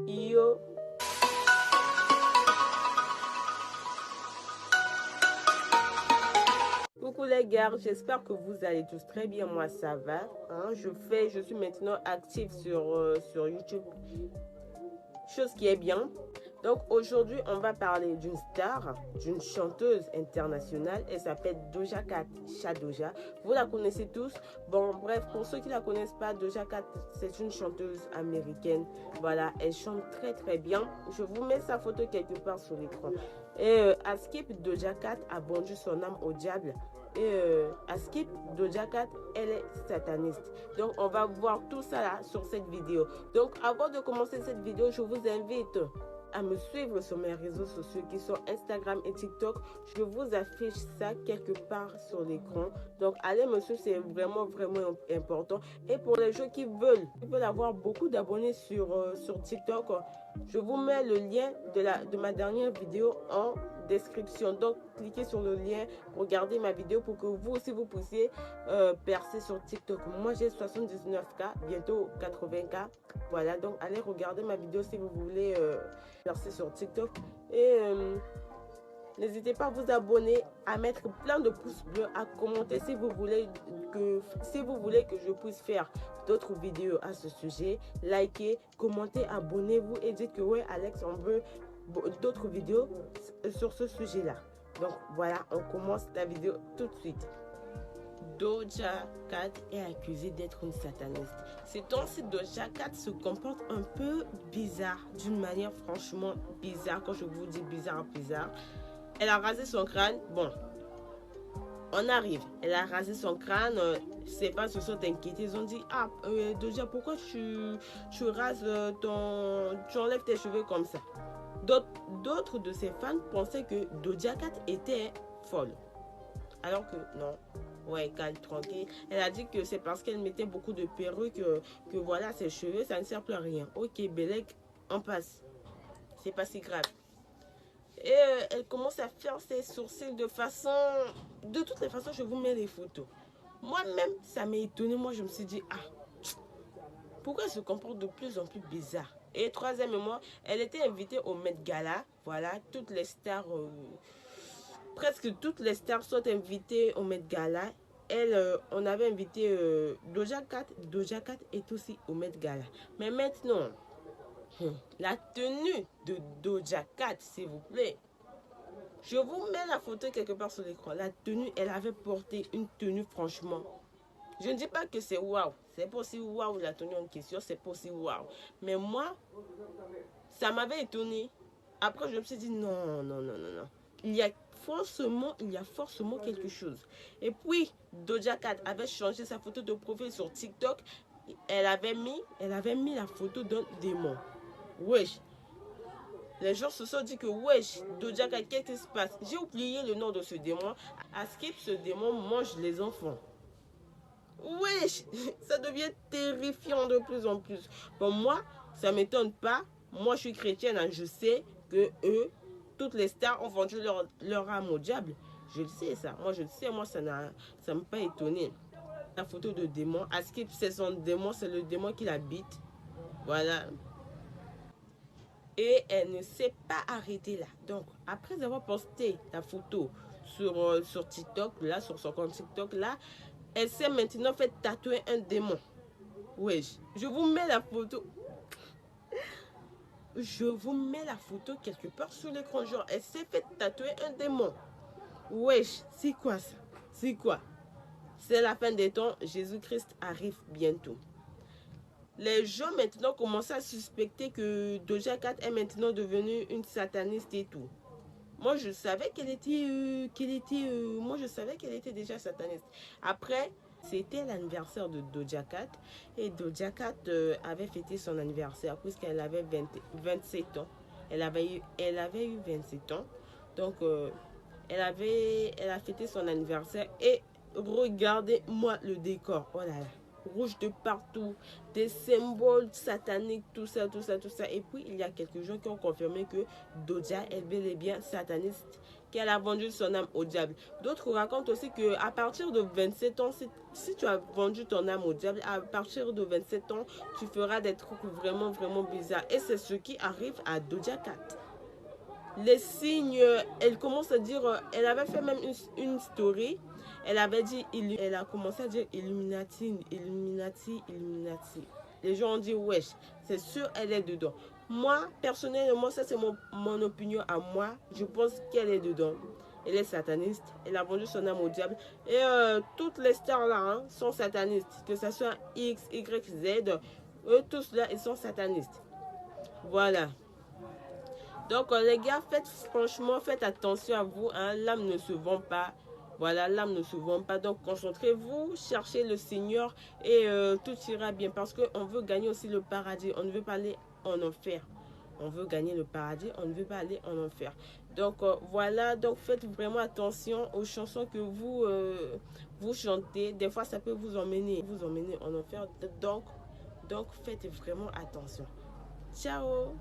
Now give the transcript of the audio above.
Yo. Coucou les gars, j'espère que vous allez tous très bien. Moi ça va. Je suis maintenant active sur YouTube, chose qui est bien. Donc aujourd'hui on va parler d'une star, d'une chanteuse internationale. Elle s'appelle Doja Cat, Shadoja. Vous la connaissez tous. Bon bref, pour ceux qui la connaissent pas, Doja Cat c'est une chanteuse américaine. Voilà, elle chante très très bien. Je vous mets sa photo quelque part sur l'écran. Et à Skip, Doja Cat a vendu son âme au diable. Et à Skip, Doja Cat, elle est sataniste. Donc on va voir tout ça là sur cette vidéo. Donc avant de commencer cette vidéo, je vous invite à me suivre sur mes réseaux sociaux qui sont Instagram et TikTok. Je vous affiche ça quelque part sur l'écran. Donc allez me suivre, c'est vraiment important. Et pour les gens qui veulent avoir beaucoup d'abonnés sur TikTok, je vous mets le lien de ma dernière vidéo en description. Donc cliquez sur le lien, regardez ma vidéo pour que vous aussi vous puissiez percer sur TikTok. Moi j'ai 79K, bientôt 80K. Voilà, donc allez regarder ma vidéo si vous voulez percer sur TikTok. Et n'hésitez pas à vous abonner, à mettre plein de pouces bleus, à commenter si vous voulez que je puisse faire d'autres vidéos à ce sujet. Likez, commentez, abonnez-vous et dites que ouais Alex, on veut d'autres vidéos sur ce sujet là. Donc voilà, on commence la vidéo tout de suite. Doja Cat est accusée d'être une sataniste. Ces temps-ci, Doja Cat se comporte un peu bizarre, d'une manière franchement bizarre. Quand je vous dis bizarre, elle a rasé son crâne. Bon, on arrive. Elle a rasé son crâne. Ses fans se sont inquiétés. Ils ont dit, ah, Doja, pourquoi tu rases tu enlèves tes cheveux comme ça? D'autres de ses fans pensaient que Doja Cat était folle. Alors que non. Ouais, calme, tranquille. Elle a dit que c'est parce qu'elle mettait beaucoup de perruques que voilà, ses cheveux, ça ne sert plus à rien. Ok, Belek, on passe. C'est pas si grave. Et elle commence à faire ses sourcils de façon... De toutes les façons, je vous mets les photos. Moi-même, ça m'a étonné. Moi, je me suis dit, ah, pourquoi elle se comporte de plus en plus bizarre? Et troisièmement, elle était invitée au Met Gala. Voilà, toutes les stars... presque toutes les stars sont invitées au Met Gala. On avait invité Doja Cat. Doja Cat est aussi au Met Gala. Mais maintenant, la tenue de Doja Cat, s'il vous plaît. Je vous mets la photo quelque part sur l'écran. La tenue, elle avait porté une tenue franchement. Je ne dis pas que c'est waouh. C'est pas aussi waouh la tenue en question. C'est pas aussi waouh. Mais moi, ça m'avait étonné. Après, je me suis dit non. Il y a forcément quelque chose. Et puis, Doja Cat avait changé sa photo de profil sur TikTok. Elle avait mis la photo d'un démon. Wesh. Les gens se sont dit que wesh, Doja Cat, qu'est-ce qui se passe? J'ai oublié le nom de ce démon. À Skip, ce démon mange les enfants. Wesh, ça devient terrifiant de plus en plus. Bon, moi, ça ne m'étonne pas. Moi, je suis chrétienne, hein. Je sais que eux, toutes les stars ont vendu leur âme au diable. Je le sais, ça. Moi, je le sais. Moi, ça ne m'a pas étonné. La photo de démon. Askip, c'est son démon. C'est le démon qui l'habite. Voilà. Et elle ne s'est pas arrêtée là. Donc, après avoir posté la photo sur TikTok, là, sur son compte TikTok, là, elle s'est maintenant fait tatouer un démon. Wesh. Je vous mets la photo. Je vous mets la photo quelque part sur l'écran. Genre, elle s'est fait tatouer un démon. Wesh, c'est quoi ça? C'est quoi? C'est la fin des temps. Jésus-Christ arrive bientôt. Les gens maintenant commencent à suspecter que Doja Cat est maintenant devenue une sataniste et tout. Moi, je savais moi, je savais qu'elle était déjà sataniste. Après, c'était l'anniversaire de Doja Cat. Et Doja Cat avait fêté son anniversaire puisqu'elle avait 27 ans. Elle avait eu 27 ans. Donc, elle a fêté son anniversaire. Et regardez-moi le décor. Oh là là. rouge de partout, des symboles sataniques, tout ça. Et puis, il y a quelques gens qui ont confirmé que Doja est bel et bien sataniste, qu'elle a vendu son âme au diable. D'autres racontent aussi qu'à partir de 27 ans, si tu as vendu ton âme au diable, à partir de 27 ans, tu feras des trucs vraiment, vraiment bizarres. Et c'est ce qui arrive à Doja Cat. Les signes, elle commence à dire, elle avait fait même une story, elle avait dit, elle a commencé à dire Illuminati. Les gens ont dit, wesh, c'est sûr, elle est dedans. Moi, personnellement, ça c'est mon opinion à moi, je pense qu'elle est dedans. Elle est sataniste, elle a vendu son âme au diable. Et toutes les stars là sont satanistes, que ce soit X, Y, Z, eux tous là, ils sont satanistes. Voilà. Donc les gars, faites attention à vous, hein. L'âme ne se vend pas. Voilà, l'âme ne se vend pas. Donc concentrez-vous, cherchez le Seigneur et tout ira bien. Parce qu'on veut gagner aussi le paradis. On ne veut pas aller en enfer. On veut gagner le paradis, on ne veut pas aller en enfer. Donc voilà, donc faites vraiment attention aux chansons que vous chantez. Des fois, ça peut vous emmener en enfer. Donc faites vraiment attention. Ciao!